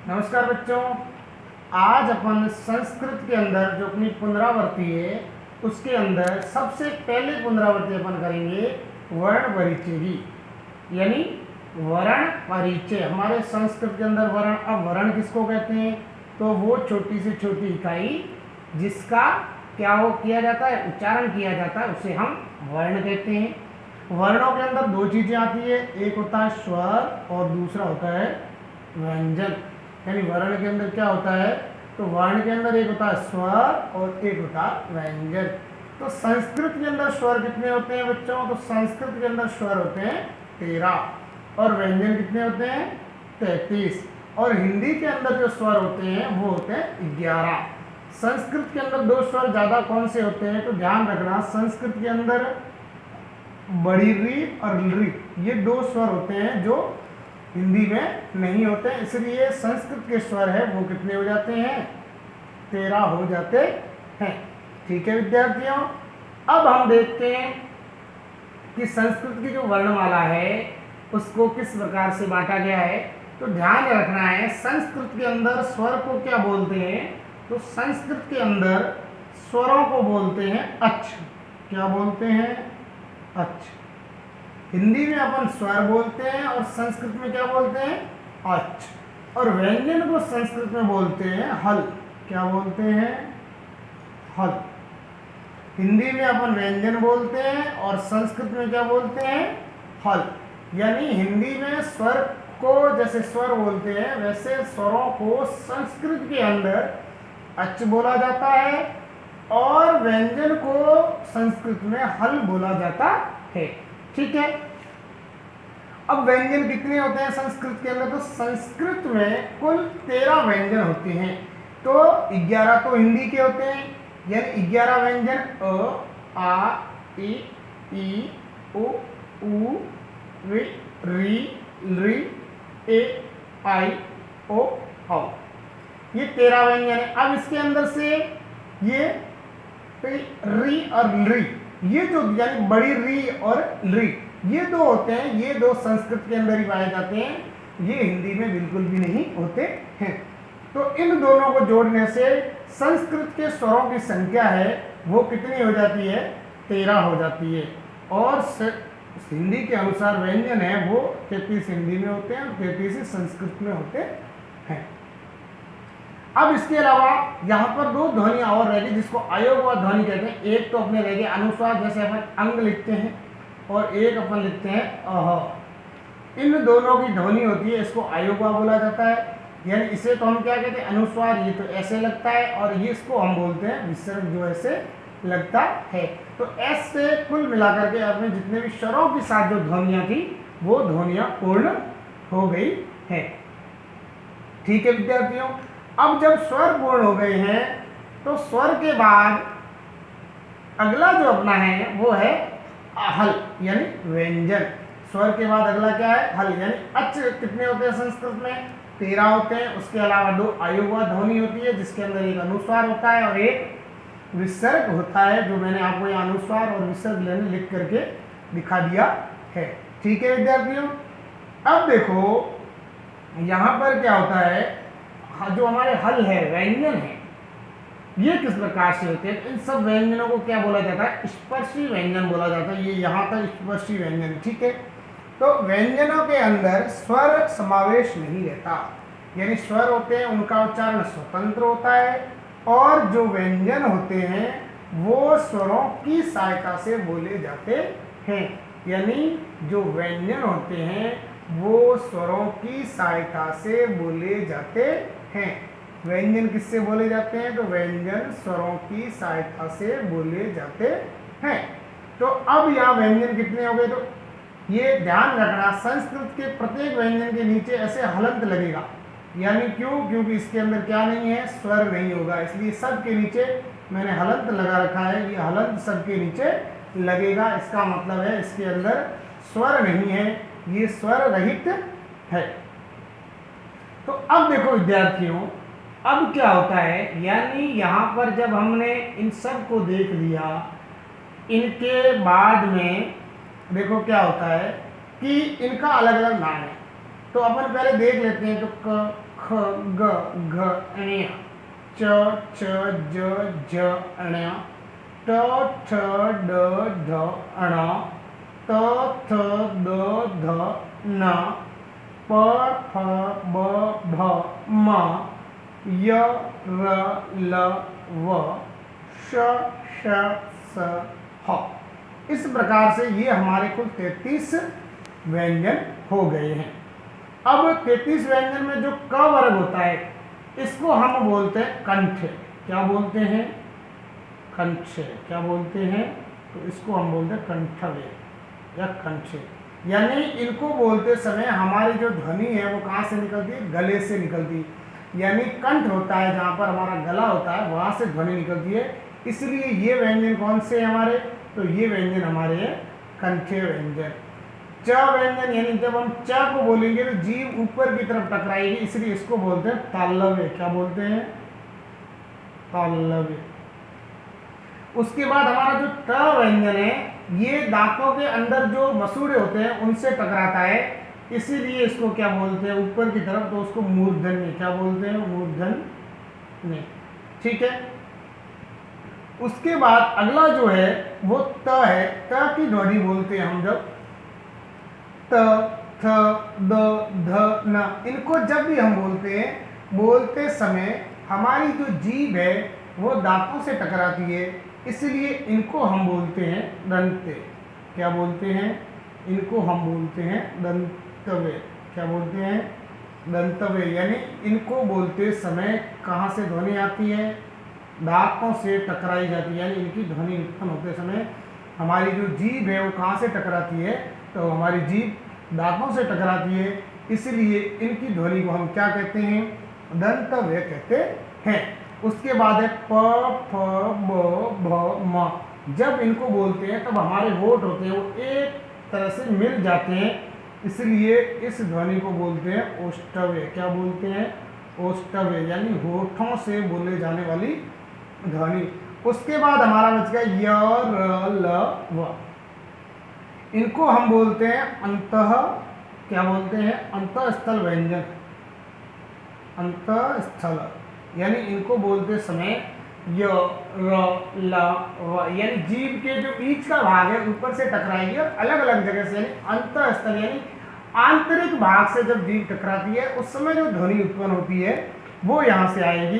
नमस्कार बच्चों। आज अपन संस्कृत के अंदर जो अपनी पुनरावृत्ति है उसके अंदर सबसे पहले पुनरावृत्ति अपन करेंगे वर्ण परिचय की, यानी वर्ण परिचय। हमारे संस्कृत के अंदर वर्ण, अब वर्ण किसको कहते हैं? तो वो छोटी से छोटी इकाई जिसका क्या हो किया जाता है, उच्चारण किया जाता है, उसे हम वर्ण कहते हैं। वर्णों के अंदर दो चीजें आती है, एक होता है स्वर और दूसरा होता है व्यंजन। यानी वर्ण के अंदर क्या होता है? तो वर्ण के अंदर एक होता है स्वर और एक होता है व्यंजन। तो संस्कृत के अंदर स्वर कितने होते हैं बच्चों? तो संस्कृत के अंदर स्वर होते हैं 13 और व्यंजन कितने होते हैं? 33। और हिंदी के अंदर जो स्वर होते हैं वो होते हैं 11। संस्कृत के अंदर दो स्वर ज्यादा कौन से होते हैं? तो ध्यान रखना, संस्कृत के अंदर बड़ी री और री, ये दो स्वर होते हैं जो हिंदी में नहीं होते, इसलिए संस्कृत के स्वर है वो कितने हो जाते हैं? 13 हो जाते हैं। ठीक है विद्यार्थियों, अब हम देखते हैं कि संस्कृत की जो वर्णमाला है उसको किस प्रकार से बांटा गया है। तो ध्यान रखना है, संस्कृत के अंदर स्वर को क्या बोलते हैं? तो संस्कृत के अंदर स्वरों को बोलते हैं अच्। क्या बोलते हैं? अच्। हिंदी में अपन स्वर बोलते हैं और संस्कृत में क्या बोलते हैं? अच्। और व्यंजन को संस्कृत में बोलते हैं हल। क्या बोलते हैं? हल। हिंदी में अपन व्यंजन बोलते हैं और संस्कृत में क्या बोलते हैं? हल। यानी हिंदी में स्वर को जैसे स्वर बोलते हैं वैसे स्वरों को संस्कृत के अंदर अच् बोला जाता है और व्यंजन को संस्कृत में हल बोला जाता है। ठीक है, अब व्यंजन कितने होते हैं संस्कृत के अंदर? तो संस्कृत में कुल 13 व्यंजन होते हैं। तो 11 तो हिंदी के होते हैं, यानी 11 व्यंजन अ, आ, ई, उ, ऋ, री, लृ, ए, आई, ओ, औ। ये 13 व्यंजन है। अब इसके अंदर से ये री और लृ, ये जो यानी बड़ी री और लृ, ये दो होते हैं, ये दो संस्कृत के अंदर ही पाए जाते हैं, ये हिंदी में बिल्कुल भी नहीं होते हैं। तो इन दोनों को जोड़ने से संस्कृत के स्वरों की संख्या है वो कितनी हो जाती है? 13 हो जाती है। और हिंदी के अनुसार व्यंजन है वो 33 हिंदी में होते हैं और 33 संस्कृत में होते हैं। अब इसके अलावा यहाँ पर दो ध्वनियाँ और रह गई जिसको अयोगवाद ध्वनि कहते हैं। एक तो अपने रह गए अनुस्वार, जैसे अपन अंग लिखते हैं, और एक अपन लिखते हैं अह। इन दोनों की ध्वनि होती है, इसको अयोगवाद बोला जाता है। यानी इसे तो हम क्या कहते हैं? अनुस्वार, ये तो ऐसे लगता है, और ये इसको हम बोलते हैं विसर्ग, जो ऐसे लगता है। तो ऐसे कुल मिलाकर के अपने जितने भी स्वरों के साथ जो ध्वनियाँ थी वो ध्वनियाँ पूर्ण हो गई है। ठीक है विद्यार्थियों, अब जब स्वर पूर्ण हो गए हैं तो स्वर के बाद अगला जो अपना है वो है हल, यानी व्यंजन। स्वर के बाद अगला क्या है? हल। यानी अच् कितने होते हैं संस्कृत में? 13 होते हैं। उसके अलावा दो अयोगवाद ध्वनि होती है जिसके अंदर एक अनुस्वार होता है और एक विसर्ग होता है, जो मैंने आपको यहाँ अनुस्वार और विसर्ग लिख करके दिखा दिया है। ठीक है विद्यार्थियों, अब देखो यहाँ पर क्या होता है, जो हमारे हल है, व्यंजन है, ये किस प्रकार से होते हैं? इन सब व्यंजनों को क्या बोला जाता है? स्पर्शी व्यंजन बोला जाता है। ये यहाँ तक स्पर्शी व्यंजन। ठीक है, तो व्यंजनों के अंदर स्वर समावेश नहीं रहता, यानी स्वर होते हैं उनका उच्चारण स्वतंत्र होता है, और जो व्यंजन होते हैं वो स्वरों की सहायता से बोले जाते हैं। यानी जो व्यंजन होते हैं वो स्वरों की सहायता से बोले जाते हैं। व्यंजन किससे बोले जाते हैं? तो व्यंजन स्वरों की सहायता से बोले जाते हैं। तो अब यहाँ व्यंजन कितने हो गए? तो ये ध्यान रखना, संस्कृत के प्रत्येक व्यंजन के नीचे ऐसे हलंत लगेगा। यानी क्यों? क्योंकि इसके अंदर क्या नहीं है? स्वर नहीं होगा, इसलिए सब के नीचे मैंने हलंत लगा रखा है। ये हलंत सब के नीचे लगेगा, इसका मतलब है इसके अंदर स्वर नहीं है, ये स्वर रहित है। तो अब देखो विद्यार्थियों, अब क्या होता है, यानी यहाँ पर जब हमने इन सब को देख लिया, इनके बाद में देखो क्या होता है कि इनका अलग अलग नाम है। तो अपन पहले देख लेते हैं। तो क ख ग घ ण्य, च छ ज झ ण्य, ट ठ ड ढ ण, त थ द ध न, प फ ब भ म, य र ल व, श श स ह। इस प्रकार से ये हमारे कुल 33 व्यंजन हो गए हैं। अब 33 व्यंजन में जो क वर्ग होता है इसको हम बोलते हैं कंठ। क्या बोलते हैं? कंठ। क्या बोलते हैं? तो इसको हम बोलते हैं कंठव्य या कंठ। यानी इनको बोलते समय हमारी जो ध्वनि है वो कहाँ से निकलती है? गले से निकलती है। यानी कंठ होता है जहाँ पर हमारा गला होता है, वहाँ से ध्वनि निकलती है। इसलिए ये व्यंजन कौन से हैं हमारे? तो ये व्यंजन हमारे हैं कंठीय व्यंजन। च व्यंजन यानी जब हम च को बोलेंगे तो जीभ ऊपर की तरफ टकराएगी, इसलिए इसको बोलते हैं तालव्य। क्या बोलते हैं? तालव्य। उसके बाद हमारा जो ट व्यंजन है ये दांतों के अंदर जो मसूड़े होते हैं उनसे टकराता है, इसीलिए इसको क्या बोलते हैं? ऊपर की तरफ, तो उसको मूर्धन्य। क्या बोलते हैं? मूर्धन्य। ठीक है। उसके बाद अगला जो है वो त है। त की ध्वनि बोलते हैं हम जब त, थ, द, ध, न, इनको जब भी हम बोलते हैं, बोलते समय हमारी जो जीभ है वो दांतों से टकराती है, इसलिए इनको हम बोलते हैं दंते। क्या बोलते हैं? इनको हम बोलते हैं दंतव्य। क्या बोलते हैं? दंतव्य। यानी इनको बोलते समय कहाँ से ध्वनि आती है? दांतों से टकराई जाती है। यानी इनकी ध्वनि उत्पन्न होते समय हमारी जो जीभ है वो कहाँ से टकराती है? तो हमारी जीभ दांतों से टकराती है, इसलिए इनकी ध्वनि को हम क्या कहते हैं? दंतव्य कहते हैं। उसके बाद है प, फ, ब, भ, म। जब इनको बोलते हैं तब हमारे होठ होते हैं वो एक तरह से मिल जाते हैं, इसलिए इस ध्वनि को बोलते हैं ओष्ठव्य। क्या बोलते हैं? ओष्ठव्य। यानी होठों से बोले जाने वाली ध्वनि। उसके बाद हमारा बच गया य, र, ल, व। इनको हम बोलते हैं अंतः। क्या बोलते हैं? अंतःस्थल व्यंजन। अंतःस्थल यानी इनको बोलते समय य, र, ल, व, यानी जीभ के जो बीच का भाग है ऊपर से टकराएगी और अलग अलग जगह से, यानी अंतःस्थल यानी आंतरिक भाग से जब जीभ टकराती है उस समय जो ध्वनि उत्पन्न होती है वो यहाँ से आएगी।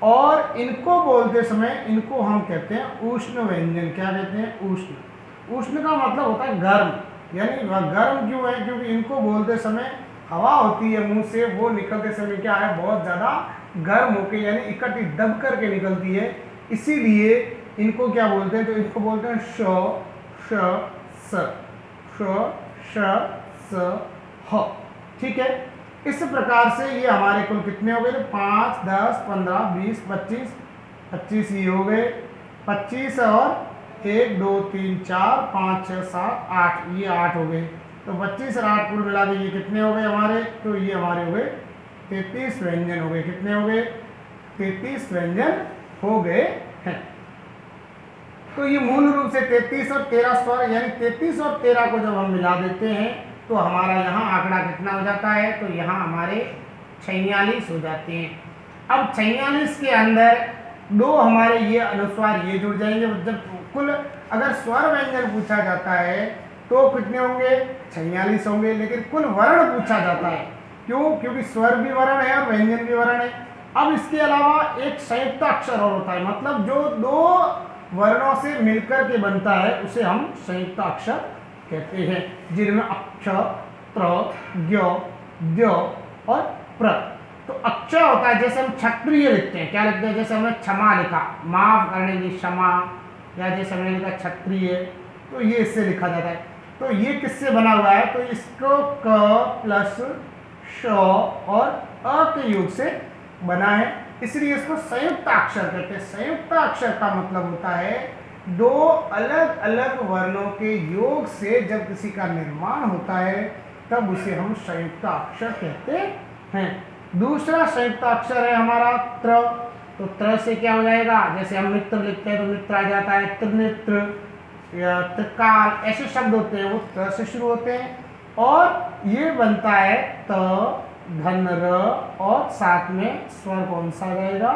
और इनको बोलते समय इनको हम कहते हैं उष्ण व्यंजन। क्या कहते हैं? उष्ण। उष्ण का मतलब होता है गर्म। यानी वह गर्म क्यों है? क्योंकि इनको बोलते समय हवा होती है मुंह से, वो निकलते समय क्या है? बहुत ज़्यादा गर्म होकर, यानी इकट्ठी दब करके निकलती है, इसीलिए इनको क्या बोलते हैं? तो इनको बोलते हैं श, श, स, श, श, स, ह। ठीक है। इस प्रकार से ये हमारे कुल कितने हो गए? 5, 10, 15, 20, 25, 25 ये हो गए। 25 और 1, 2, 3, 4, 5, 6, 7, 8, ये 8 हो गए। तो 25 और 8 कुल मिला के ये कितने हो गए हमारे? तो ये हमारे हो गए 33 व्यंजन हो गए। कितने हो गए? 33 व्यंजन हो गए हैं। तो ये मूल रूप से 33 और 13 स्वर, यानी 33 और 13 को जब हम मिला देते हैं तो हमारा यहाँ आंकड़ा कितना हो जाता है? तो यहाँ हमारे 46 हो जाते हैं। अब 46 के अंदर दो हमारे ये अनुस्वार ये जुड़ जाएंगे। जब कुल अगर स्वर व्यंजन पूछा जाता है तो कितने होंगे? 46 होंगे। लेकिन कुल वर्ण पूछा जाता है, क्यों? क्योंकि स्वर भी वर्ण है और व्यंजन भी वर्ण है। अब इसके अलावा एक संयुक्त अक्षर और होता है, मतलब जो दो वर्णों से मिलकर के बनता है उसे हम संयुक्त अक्षर कहते हैं, जिनमें अक्ष, त्र, ज्ञ, द्य और प्र। तो अक्ष होता है, जैसे हम क्षत्रिय लिखते हैं, क्या लिखते हैं? जैसे हमने क्षमा लिखा, माफ करने की क्षमा, या जैसे हमने लिखा क्षत्रिय, तो ये इससे लिखा जाता है। तो ये किससे बना हुआ है? तो इसको क प्लस श और अ के योग से बना है, इसलिए इसको संयुक्त अक्षर कहते हैं। संयुक्त अक्षर का मतलब होता है दो अलग अलग वर्णों के योग से जब किसी का निर्माण होता है तब उसे हम संयुक्त अक्षर कहते हैं। दूसरा संयुक्त अक्षर है हमारा त्र। तो त्र से क्या हो जाएगा? जैसे हम मित्र लिखते हैं तो मित्र आ जाता है, त्रिनेत्र या त्रिकाल, ऐसे शब्द होते हैं वो त्र से शुरू होते हैं। और ये बनता है त धन र और साथ में स्वर कौन सा रहेगा,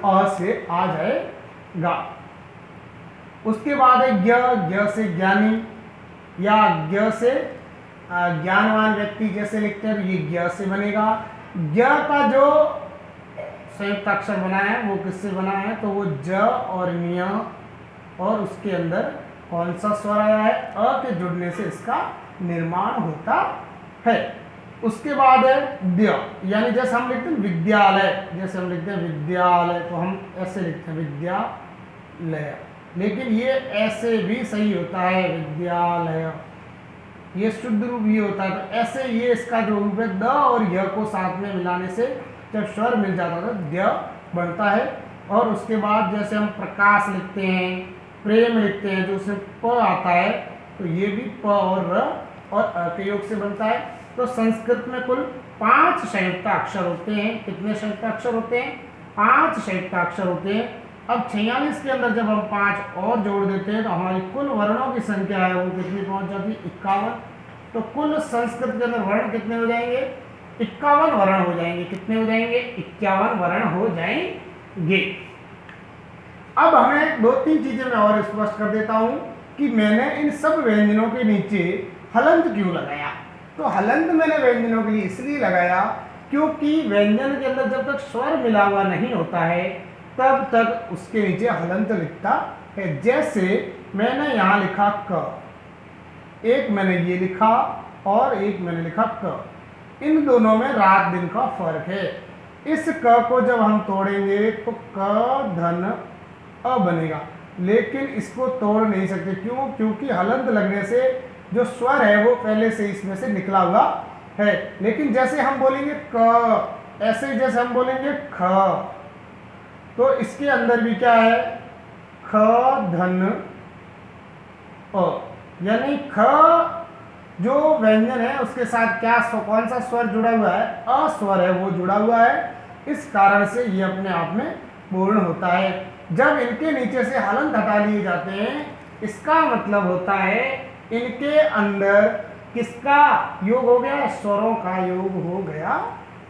अ से आ जाएगा। उसके बाद है ज्ञ, ज्ञ से ज्ञानी या ज्ञ से ज्ञानवान व्यक्ति जैसे लिखते हैं, तो ये ज्ञ से बनेगा। ज्ञ का जो संयुक्त अक्षर बना है वो किससे बना है, तो वो ज और न्य और उसके अंदर कौन सा स्वर आया है, अ के जुड़ने से इसका निर्माण होता है। उसके बाद है द्य, यानी जैसे हम लिखते हैं विद्यालय, जैसे हम लिखते हैं विद्यालय तो हम ऐसे लिखते हैं विद्यालय, लेकिन ये ऐसे भी सही होता है विद्यालय, ये शुद्ध रूप ये होता है। तो ऐसे ये इसका जो रूप है द और य को साथ में मिलाने से जब स्वर मिल जाता है तो द्य बनता है। और उसके बाद जैसे हम प्रकाश लिखते हैं, प्रेम लिखते हैं, जो उसमें प आता है, तो ये भी प और र और अ के योग से बनता है। तो संस्कृत में कुल 5 संयुक्त अक्षर होते हैं। कितने संयुक्त अक्षर होते हैं, 5 संयुक्त अक्षर होते हैं। अब 46 के अंदर जब हम 5 और जोड़ देते हैं तो हमारी कुल वर्णों की संख्या है वो कितनी पहुंच जाती है, 51। तो कुल संस्कृत के अंदर वर्ण कितने हो जाएंगे, 51 वर्ण हो जाएंगे। कितने हो जाएंगे, 51 वर्ण हो जाएंगे। अब हमें 2-3 चीजें मैं और स्पष्ट कर देता हूं कि मैंने इन सब व्यंजनों के नीचे हलंत क्यों लगाया। तो हलंत मैंने व्यंजनों के लिए इसलिए लगाया क्योंकि व्यंजन के अंदर जब तक स्वर मिला हुआ नहीं होता है तब तक उसके नीचे हलंत लिखता है। जैसे मैंने यहाँ लिखा क, एक मैंने ये लिखा और एक मैंने लिखा क, इन दोनों में रात दिन का फर्क है। इस क को जब हम तोड़ेंगे तो क धन अ बनेगा, लेकिन इसको तोड़ नहीं सकते। क्यों, क्योंकि हलंत लगने से जो स्वर है वो पहले से इसमें से निकला हुआ है। लेकिन जैसे हम बोलेंगे क, ऐसे जैसे हम बोलेंगे ख, तो इसके अंदर भी क्या है, ख धन अ, यानी ख जो व्यंजन है उसके साथ क्या कौन सा स्वर जुड़ा हुआ है, अ स्वर है वो जुड़ा हुआ है। इस कारण से ये अपने आप में पूर्ण होता है। जब इनके नीचे से हलंत हटा लिए जाते हैं इसका मतलब होता है इनके अंदर किसका योग हो गया, स्वरों का योग हो गया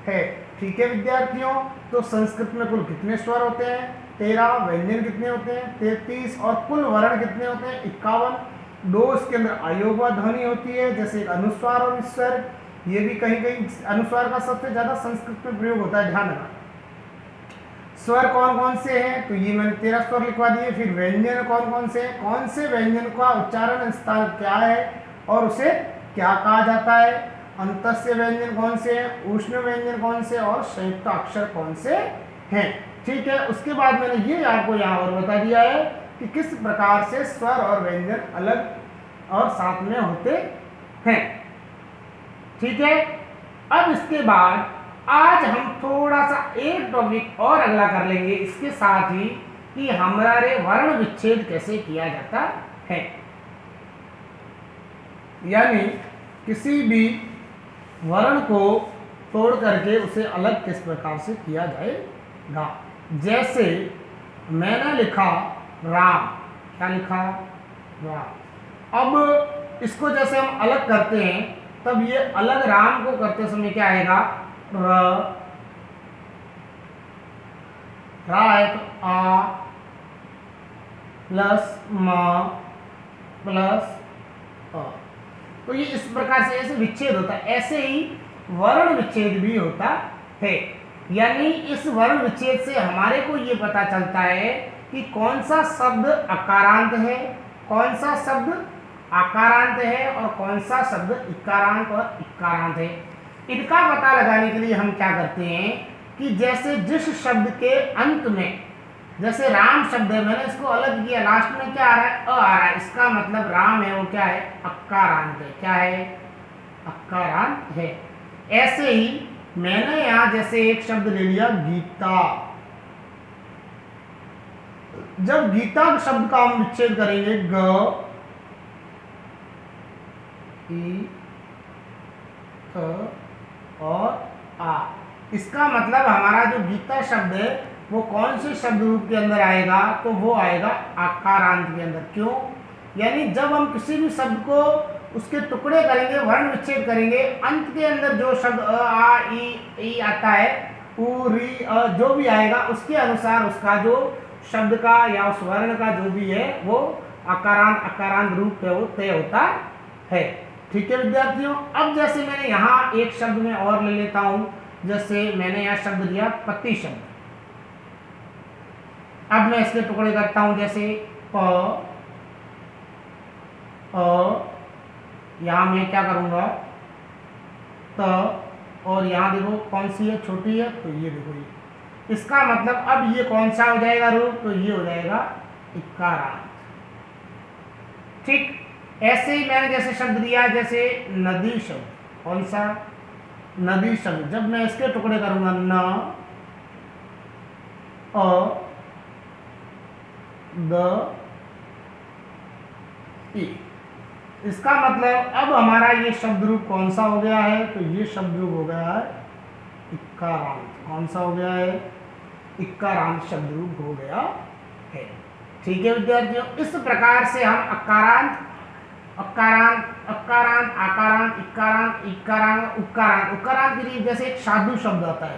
है। ठीक है विद्यार्थियों, तो संस्कृत में कुल कितने स्वर होते हैं, 13। व्यंजन कितने होते हैं, 33। और कुल वर्ण कितने होते हैं, 51। 2 इसके अंदर अयोगवा ध्वनि होती है, जैसे एक अनुस्वार और विसर्ग। ये भी कहीं कहीं अनुस्वार का सबसे ज्यादा संस्कृत में प्रयोग होता है, ध्यान रखना। स्वर कौन कौन से हैं, तो ये मैंने 13 स्वर लिखवा दिए। फिर व्यंजन कौन कौन से हैं, कौन से व्यंजन का उच्चारण स्थान क्या है और उसे क्या कहा जाता है, अंतस्य व्यंजन कौन से हैं, उष्ण व्यंजन कौन से और संयुक्त अक्षर कौन से हैं। ठीक है, उसके बाद मैंने ये आपको यहाँ और बता दिया है कि किस प्रकार से स्वर और व्यंजन अलग और साथ में होते हैं। ठीक है, अब इसके बाद आज हम थोड़ा सा एक टॉपिक और अगला कर लेंगे इसके साथ ही कि हमारे वर्ण विच्छेद कैसे किया जाता है, यानी किसी भी वर्ण को तोड़ करके उसे अलग किस प्रकार से किया जाएगा। जैसे मैंने लिखा राम, क्या लिखा, राम। अब इसको जैसे हम अलग करते हैं तब ये अलग राम को करते समय क्या आएगा, र है तो आ प्लस म प्लस अ, तो ये इस प्रकार से ऐसे विच्छेद होता है। ऐसे ही वर्ण विच्छेद भी होता है, यानी इस वर्ण विच्छेद से हमारे को ये पता चलता है कि कौन सा शब्द अकारांत है, कौन सा शब्द आकारांत है और कौन सा शब्द इकारांत और इकारांत है। इनका पता लगाने के लिए हम क्या करते हैं कि जैसे जिस शब्द के अंत में, जैसे राम शब्द है, मैंने इसको अलग किया, लास्ट में क्या आ रहा है, अ आ रहा है, इसका मतलब राम है वो क्या है, अकारांत है। क्या है, अकारांत है। ऐसे ही मैंने यहां जैसे एक शब्द ले लिया गीता, जब गीता शब्द का हम विच्छेद करेंगे ग ई और आ, इसका मतलब हमारा जो गीता शब्द है वो कौन से शब्द रूप के अंदर आएगा, तो वो आएगा आकारांत के अंदर। क्यों, यानी जब हम किसी भी शब्द को उसके टुकड़े करेंगे, वर्ण विच्छेद करेंगे। अंत के अंदर जो शब्द अ आ ई आता है, उ री अ जो भी आएगा उसके अनुसार उसका जो शब्द का या उस वर्ण का जो भी है वो अकारांत अकारांत रूप पे वो तय होता है। ठीक है विद्यार्थियों, अब जैसे मैंने यहाँ एक शब्द में और ले लेता हूं, जैसे मैंने यहाँ शब्द लिया पति शब्द। अब मैं इसके टुकड़े करता हूं, जैसे प अ, यहां मैं क्या करूंगा त, और यहां देखो कौन सी है, छोटी है, तो ये देखो ये। इसका मतलब अब ये कौन सा हो जाएगा रूप, तो ये हो जाएगा इकारांत। ठीक ऐसे ही मैंने जैसे शब्द दिया, जैसे नदी शब्द, कौन सा, नदी शब्द। जब मैं इसके टुकड़े करूंगा न अ द ई, इसका मतलब अब हमारा ये शब्द रूप कौन सा हो गया है, तो ये शब्द रूप हो गया है इकारांत। कौन सा हो गया है, इकारांत शब्द रूप हो गया है। ठीक है विद्यार्थियों, इस प्रकार से हम अकारांत अकारांत अकारांत आकारांत इकारांत इकारांत उकारांत, उकारांत के लिए जैसे एक साधु शब्द आता है,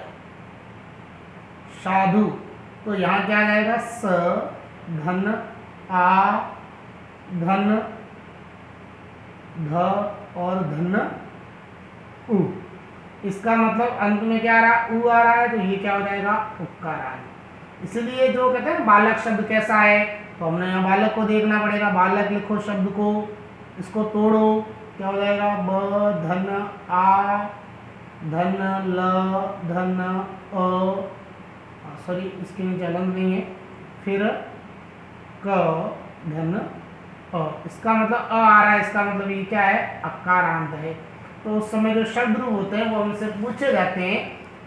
साधु, तो यहाँ क्या आ जाएगा, स धन आ धन ध और धन उ। इसका मतलब अंत में क्या आ रहा है, उ आ रहा है, तो ये क्या हो जाएगा, उकारांत। इसलिए जो कहते हैं बालक शब्द कैसा है, तो हमने यहाँ बालक को देखना पड़ेगा। बालक लिखो शब्द को, इसको तोड़ो, क्या हो जाएगा, ब धन आ धन ल धन अ, सॉरी इसके नीचे अलग नहीं है, फिर क धन अ। इसका मतलब अ आ रहा है, इसका मतलब ये क्या है, अकारांत है। तो उस समय जो शब्द रूप होते हैं वो हमसे पूछे जाते हैं,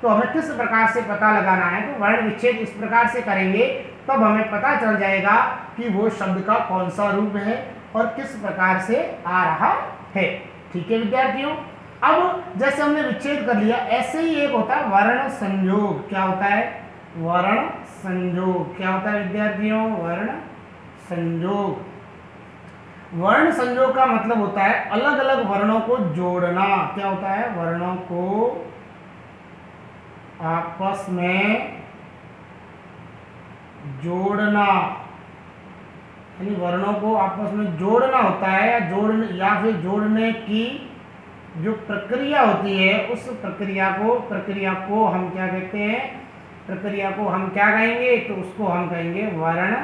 तो हमें किस प्रकार से पता लगाना है, तो वर्ण विच्छेद इस प्रकार से करेंगे तब हमें पता चल जाएगा कि वो शब्द का कौन सा रूप है और किस प्रकार से आ रहा है। ठीक है विद्यार्थियों, अब जैसे हमने विच्छेद कर लिया, ऐसे ही एक होता है वर्ण संयोग। क्या होता है, वर्ण संयोग। क्या होता है विद्यार्थियों, वर्ण संयोग। वर्ण संयोग का मतलब होता है अलग अलग वर्णों को जोड़ना। क्या होता है, वर्णों को आपस में जोड़ना, यानी वर्णों को आपस में जोड़ना होता है, या फिर जोड़ने की जो प्रक्रिया होती है, उस प्रक्रिया को हम क्या कहते हैं, प्रक्रिया को हम क्या कहेंगे, तो उसको हम कहेंगे वर्ण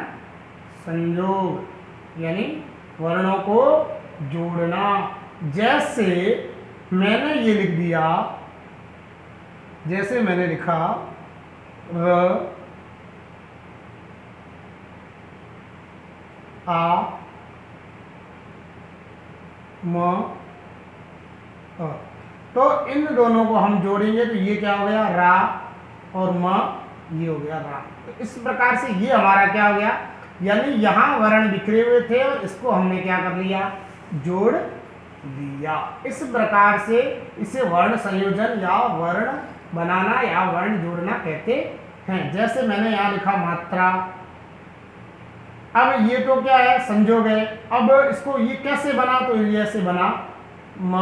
संयोग, यानी वर्णों को जोड़ना। जैसे मैंने ये लिख दिया, जैसे मैंने लिखा र आ म अ, तो इन दोनों को हम जोड़ेंगे तो ये क्या हो गया, रा, और म ये हो गया रा। तो इस प्रकार से ये हमारा क्या हो गया, यानी यहाँ वर्ण बिखरे हुए थे और इसको हमने क्या कर लिया, जोड़ दिया। इस प्रकार से इसे वर्ण संयोजन या वर्ण बनाना या वर्ण जोड़ना कहते हैं। जैसे मैंने यहाँ लिखा मात्रा, अब ये तो क्या है, संयोग है। अब इसको ये कैसे बना, तो ये ऐसे बना, म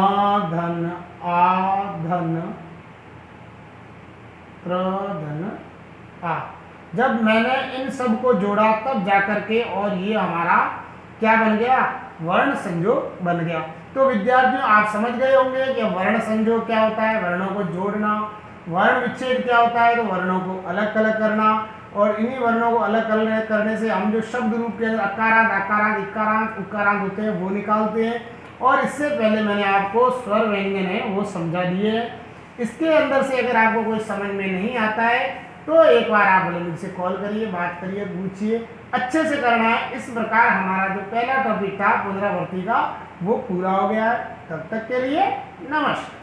धन आ धन प्र धन आ। जब मैंने इन सब को जोड़ा तब जाकर के और ये हमारा क्या बन गया, वर्ण संयोग बन गया। तो विद्यार्थियों आप समझ गए होंगे कि वर्ण संयोग क्या होता है, वर्णों को जोड़ना। वर्ण विच्छेद क्या होता है, तो वर्णों को अलग अलग करना, और इन्हीं वर्णों को अलग अलग करने से हम जो शब्द रूप के अंदर अकारांत आकारांत इकारांत उकारांत होते हैं वो निकालते हैं। और इससे पहले मैंने आपको स्वर व्यंजन है वो समझा दिए हैं। इसके अंदर से अगर आपको कोई समझ में नहीं आता है तो एक बार आप बोले मुझसे कॉल करिए, बात करिए, पूछिए, अच्छे से करना है। इस प्रकार हमारा जो पहला टॉपिक था पुनरावृत्ति का वो पूरा हो गया है। तब तक के लिए नमस्कार।